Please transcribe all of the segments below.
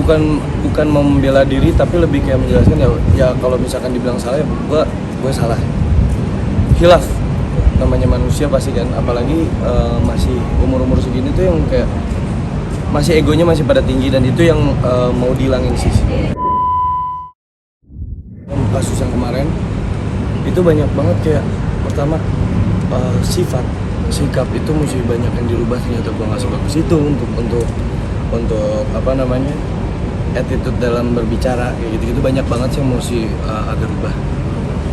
bukan membela diri tapi lebih kayak menjelaskan ya kalau misalkan dibilang salah ya gue salah. Hilaf namanya manusia pasti kan, apalagi masih umur segini tuh yang kayak masih egonya masih pada tinggi, dan itu yang mau dihilangin sih. Kasus yang kemarin itu banyak banget kayak pertama sifat sikap itu mesti banyak yang dirubah, ternyata gue nggak sebagus itu untuk apa namanya attitude dalam berbicara kayak gitu banyak banget sih yang mesti agak rubah.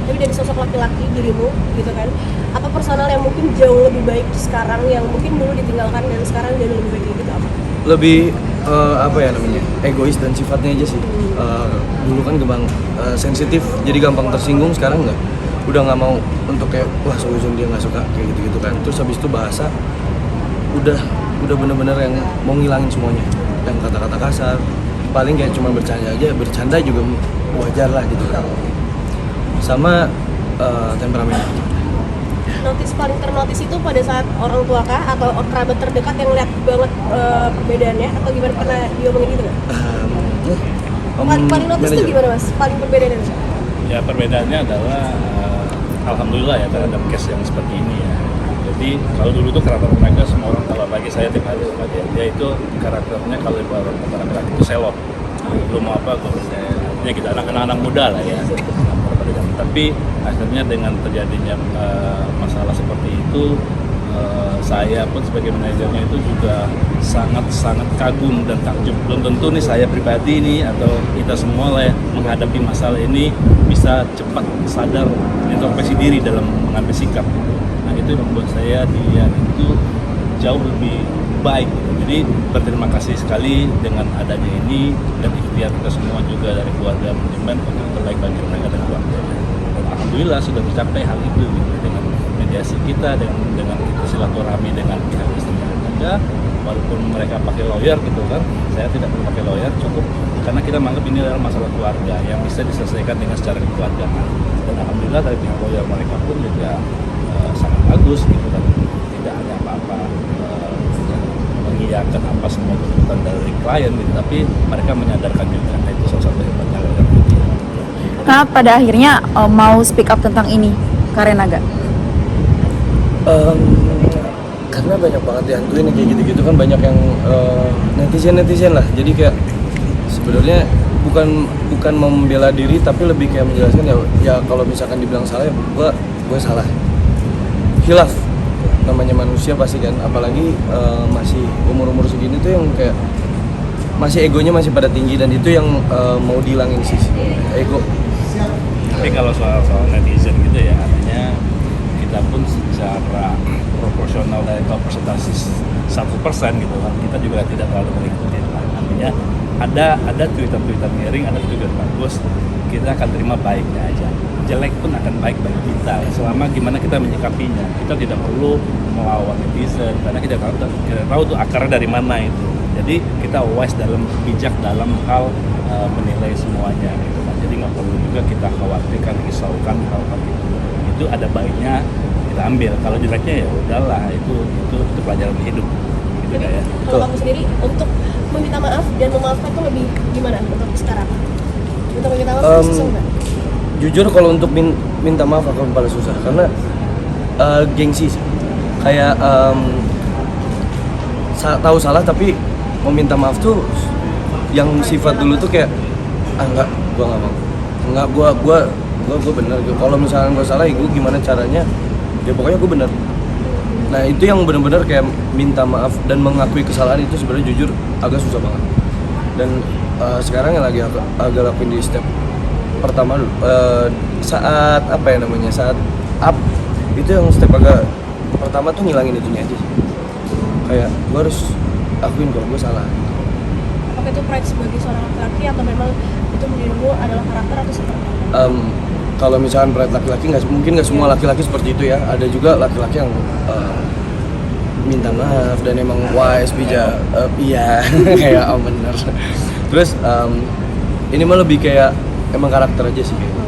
Tapi dari sosok laki-laki dirimu gitu kan, apa personal yang mungkin jauh lebih baik sekarang yang mungkin dulu ditinggalkan dan sekarang jadi lebih baik gitu apa? Lebih apa ya namanya, egois dan sifatnya aja sih. Dulu kan sensitif jadi gampang tersinggung, sekarang enggak, udah nggak mau untuk kayak wah seusun dia nggak suka kayak gitu kan. Terus habis itu bahasa udah bener-bener yang mau ngilangin semuanya, yang kata-kata kasar paling kayak cuma bercanda aja, bercanda juga wajar lah gitu kan. Sama temperamen. Paling ternotis itu pada saat orang tua kah atau kerabat terdekat yang lihat banget perbedaannya, atau gimana, pernah diomongin gitu nggak? Paling notis itu gimana mas? Paling perbedaannya? Ya perbedaannya adalah alhamdulillah ya terhadap case yang seperti ini ya. Jadi kalau dulu tuh karakter mereka semua orang, kalau pagi saya tiap hari sama dia itu karakternya kalau orang laki-laki itu selot, belum apa artinya kita anak-anak muda lah ya. Tapi akhirnya dengan terjadinya masalah seperti itu, saya pun sebagai manajernya itu juga sangat kagum dan takjub. Belum tentu nih saya pribadi nih atau kita semua lah ya, menghadapi masalah ini bisa cepat sadar, introspeksi diri dalam mengambil sikap. Nah itu yang membuat saya dilihat itu jauh lebih baik. Jadi berterima kasih sekali dengan adanya ini, dan ikhtiar kita semua juga dari keluarga manajemen untuk terbaik bagi mereka dan keluarga. Alhamdulillah sudah tercapai hal itu gitu, dengan mediasi kita, dengan kita silaturahmi dengan pihak istri dan keluarga. Walaupun mereka pakai lawyer gitu kan, saya tidak perlu pakai lawyer, cukup karena kita menganggap ini adalah masalah keluarga yang bisa diselesaikan dengan secara kekeluargaan. Dan alhamdulillah dari pihak lawyer mereka pun juga sangat bagus gitu kan, tidak ada apa-apa mengiyakan apa semua tuntutan dari klien gitu, tapi mereka menyadarkan juga. Nah itu salah satu hebatnya lawyer. Kenapa pada akhirnya mau speak up tentang ini, Karenaga? Karena banyak banget dihantuin kayak gitu-gitu kan, banyak yang netizen lah. Jadi kayak sebenarnya bukan membela diri tapi lebih kayak menjelaskan ya kalau misalkan dibilang salah ya gue salah. Hilaf namanya manusia pasti kan, apalagi masih umur segini tuh yang kayak masih egonya masih pada tinggi, dan itu yang mau dihilangin sih, ego. Tapi kalau soal netizen gitu ya, artinya kita pun secara proporsional dari persentase 1% gitu kan, kita juga tidak terlalu mengikuti. Artinya ada tweetan miring, ada tweetan bagus, kita akan terima baiknya aja. Jelek pun akan baik bagi kita, selama gimana kita menyikapinya. Kita tidak perlu melawan netizen karena kita tahu tuh akarnya dari mana itu. Jadi kita wise bijak dalam hal menilai semuanya gitu kan. Jadi nggak perlu juga kita khawatirkan, risaukan hal-hal itu ada baiknya kita ambil. Kalau jeleknya ya udahlah, itu pelajaran hidup gitu kan ya. Kalau kamu sendiri untuk meminta maaf dan memaafkan itu lebih gimana untuk sekarang? Untuk meminta maaf susah nggak? Jujur kalau untuk minta maaf akan paling susah, karena gengsi kayak tahu salah tapi mau minta maaf tuh yang sifat dulu tuh kayak enggak, gua nggak mau, enggak, gua bener. Kalau misalnya gua salah, gua gimana caranya ya pokoknya gua bener. Nah itu yang benar-benar kayak minta maaf dan mengakui kesalahan itu sebenarnya jujur agak susah banget. Dan sekarang yang lagi agak lakuin di step pertama saat apa ya namanya, saat up itu yang step agak pertama tuh ngilangin itunya aja sih. Kayak gue harus akuin kalau gue salah. Apakah itu pride sebagai seorang laki-laki atau memang itu menurutmu adalah karakter atau seperti apa? Kalau misalkan pride laki-laki mungkin nggak semua laki-laki seperti itu ya. Ada juga laki-laki yang minta maaf dan emang wise bijak. Iya kayak bener. Terus ini mah lebih kayak emang karakter aja sih kayaknya.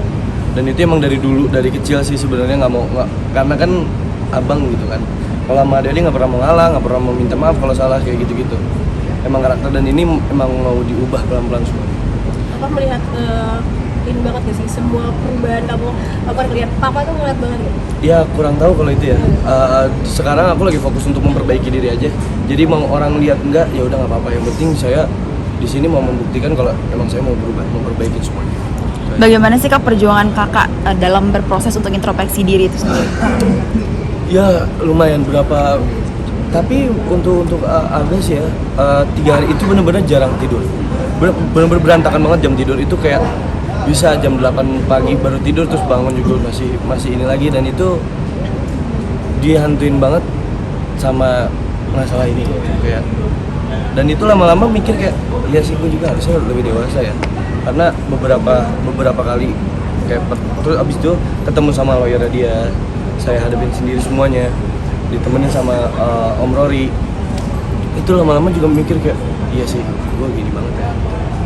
Dan itu emang dari dulu, dari kecil sih sebenarnya nggak karena kan abang gitu kan. Kalau sama adik nggak pernah mau ngalah, nggak pernah mau minta maaf kalau salah kayak gitu-gitu. emang karakter dan ini emang mau diubah pelan-pelan semua. Apa melihat ini banget gak sih semua perubahan kamu apa ngeliat papa tuh ngeliat banget ya? Ya kurang tahu kalau itu ya. Sekarang aku lagi fokus untuk memperbaiki diri aja. Jadi mau orang lihat enggak, ya udah nggak apa-apa. Yang penting saya di sini mau membuktikan kalau emang saya mau berubah, memperbaiki semuanya. Bagaimana sih Kak perjuangan Kakak dalam berproses untuk introspeksi diri itu sendiri? Ya lumayan berapa. Tapi untuk Agus ya 3 hari itu benar-benar jarang tidur. Benar-benar berantakan banget jam tidur itu kayak bisa jam 8 pagi baru tidur terus bangun juga masih ini lagi dan itu dihantuin banget sama masalah ini kayak dan itu lama-lama mikir kayak iya sih gue juga harusnya lebih dewasa ya karena beberapa kali kayak terus abis itu ketemu sama lawyer dia saya hadapin sendiri semuanya ditemenin sama Om Rory itu lama-lama juga mikir kayak iya sih gue gini banget ya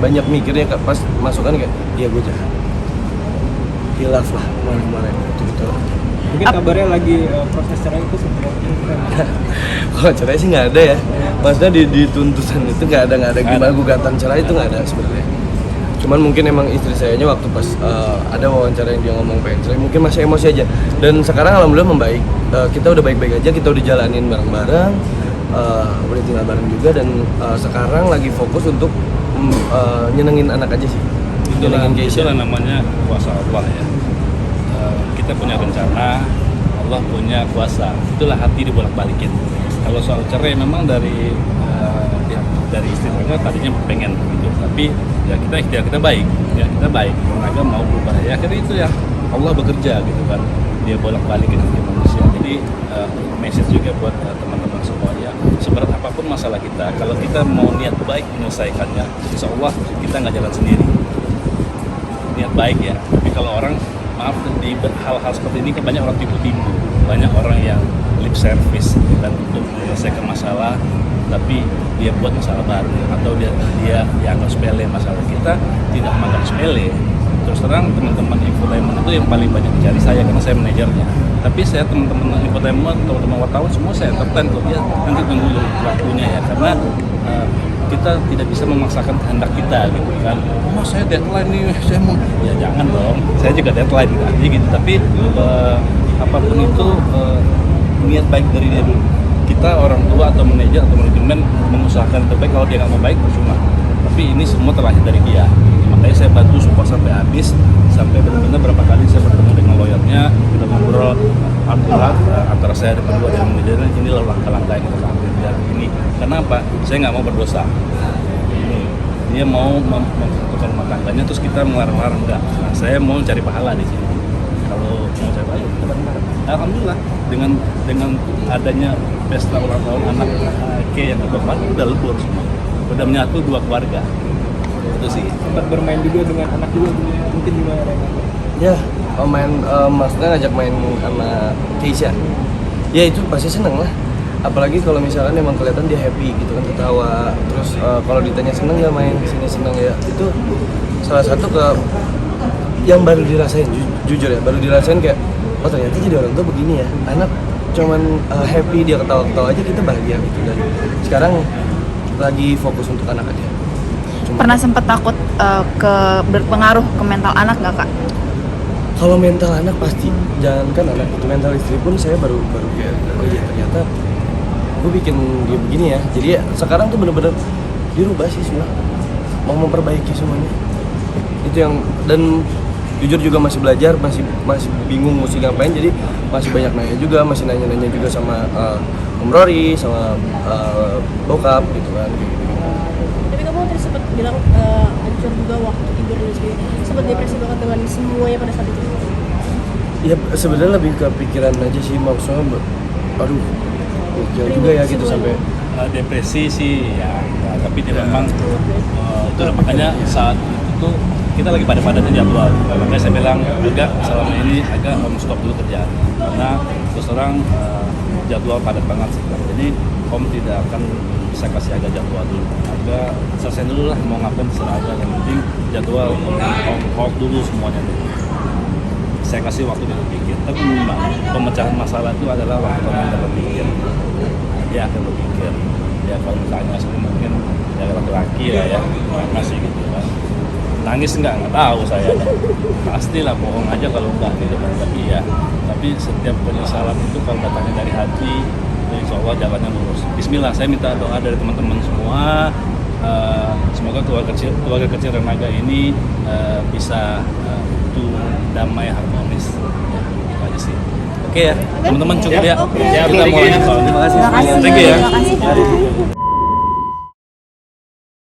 banyak mikirnya pas masukan kayak iya gue jahat hilaf lah kemarin gitu Mungkin kabarnya lagi proses cerai itu seperti apa? kalau cerai sih nggak ada ya maksudnya di tuntutan itu nggak ada gimana gugatan cerai itu nggak ada sebenarnya cuman mungkin emang istri sayanya waktu pas ada wawancara yang dia ngomong pengen cerai mungkin masih emosi aja dan sekarang alhamdulillah membaik kita udah baik-baik aja kita udah jalanin bareng-bareng udah tinggal bareng juga dan sekarang lagi fokus untuk nyenengin anak aja sih. Itulah namanya kuasa Allah ya. Kita punya rencana, Allah punya kuasa. Itulah hati dibolak-balikin. Kalau soal cerai memang dari istri saya tadinya pengen gitu, tapi ya kita baik, ya kita baik. Mereka mau berubah ya akhirnya itu ya Allah bekerja gitu kan. Dia bolak-balikin hati manusia. Jadi message juga buat teman-teman semua ya. Seberat apapun masalah kita, kalau kita mau niat baik menyelesaikannya, insya Allah kita nggak jalan sendiri. Niat baik ya. Tapi kalau orang, maaf di hal-hal seperti ini kan banyak orang tipu-tipu, banyak orang yang lip service dan untuk menyelesaikan masalah, tapi dia buat masalah baru atau dia anggap sepele masalah kita tidak menganggap sepele. Terus terang teman-teman infotainment itu yang paling banyak dicari saya karena saya manajernya. Tapi saya teman-teman infotainment, teman-teman wartawan semua saya entertain kok dia nanti tunggu dulu waktunya ya karena kita tidak bisa memaksakan kehendak kita gitu kan. Oh saya deadline nih, saya mau ya jangan dong. Saya juga deadline kan gitu. Tapi apapun itu niat baik dari dia dulu. Kita orang tua atau manajer atau manajemen mengusahakan terbaik kalau dia nggak mau baik percuma. Tapi ini semua terlahir dari dia. Makanya saya bantu support sampai habis, sampai benar-benar berapa kali saya bertemu dengan lawyernya, kita ngobrol akurat antara saya berdua dan manajernya. Inilah langkah-langkah yang kita ambil biar ini. Kenapa? Saya nggak mau berdosa. Dia mau menentukan rumah tangganya, terus kita melarang-larang enggak. Nah, saya mau cari pahala di sini. Kalau mau cari pahala, kita bareng-bareng. Alhamdulillah dengan adanya pesta ulang tahun anak yang keempat udah lebur semua, udah menyatu dua keluarga. Itu sih. Sempat bermain juga dengan anak juga mungkin gimana Rena? Ya, maksudnya ngajak main sama Keisha. Ya itu pasti seneng lah. Apalagi kalau misalkan emang kelihatan dia happy gitu kan ketawa. Terus kalau ditanya seneng nggak main sini seneng ya itu salah satu yang baru dirasain jujur ya baru dirasain kayak oh ternyata jadi orang tua begini ya anak cuman happy dia ketawa-ketawa aja kita bahagia gitu dan sekarang lagi fokus untuk anak aja. Pernah sempat takut berpengaruh ke mental anak nggak Kak? Kalau mental anak pasti jangankan anak itu mental istri pun saya baru kayak oh iya ternyata gue bikin dia begini ya jadi ya, sekarang tuh bener-bener dirubah sih semua mau memperbaiki semuanya itu yang dan jujur juga masih belajar masih bingung mesti ngapain jadi masih banyak nanya juga masih nanya juga sama Om Rory sama bokap gitu kan gitu. Tapi kamu tadi sempat bilang hancur juga waktu tidur dan sebagainya. Sempat depresi banget dengan semuanya pada saat itu. Ya sebenarnya lebih ke pikiran aja sih maksudnya aduh gokil juga ya gitu sampai depresi sih ya tapi dia memang itu makanya saat itu tuh kita lagi pada-padatnya jadwal makanya saya bilang agak selama ini agak stop dulu kerjaan karena terus terang jadwal padat banget sih jadi Om tidak akan bisa kasih agak jadwal dulu agak selesai dulu lah mau ngapain terserah aja yang penting jadwal Om hold dulu semuanya dulu saya kasih waktu dia berpikir tapi memang pemecahan masalah itu adalah waktu orang yang berpikir dia akan berpikir ya kalau misalnya mungkin ya laki-laki lah ya, masih gitu kan. Nangis nggak tahu saya. Pastilah bohong aja kalau enggak gitu kan. Tapi setiap penyesalan itu kalau datangnya dari hati, insya Allah jalannya lurus. Bismillah, saya minta doa dari teman-teman semua. Semoga keluarga kecil Remaga ini bisa utuh, damai, harmonis. Ya, itu aja sih. Oke ya, teman-teman cukup ya. Oke. Kita mulai. Terima Terima kasih. Thank you ya. Terima kasih.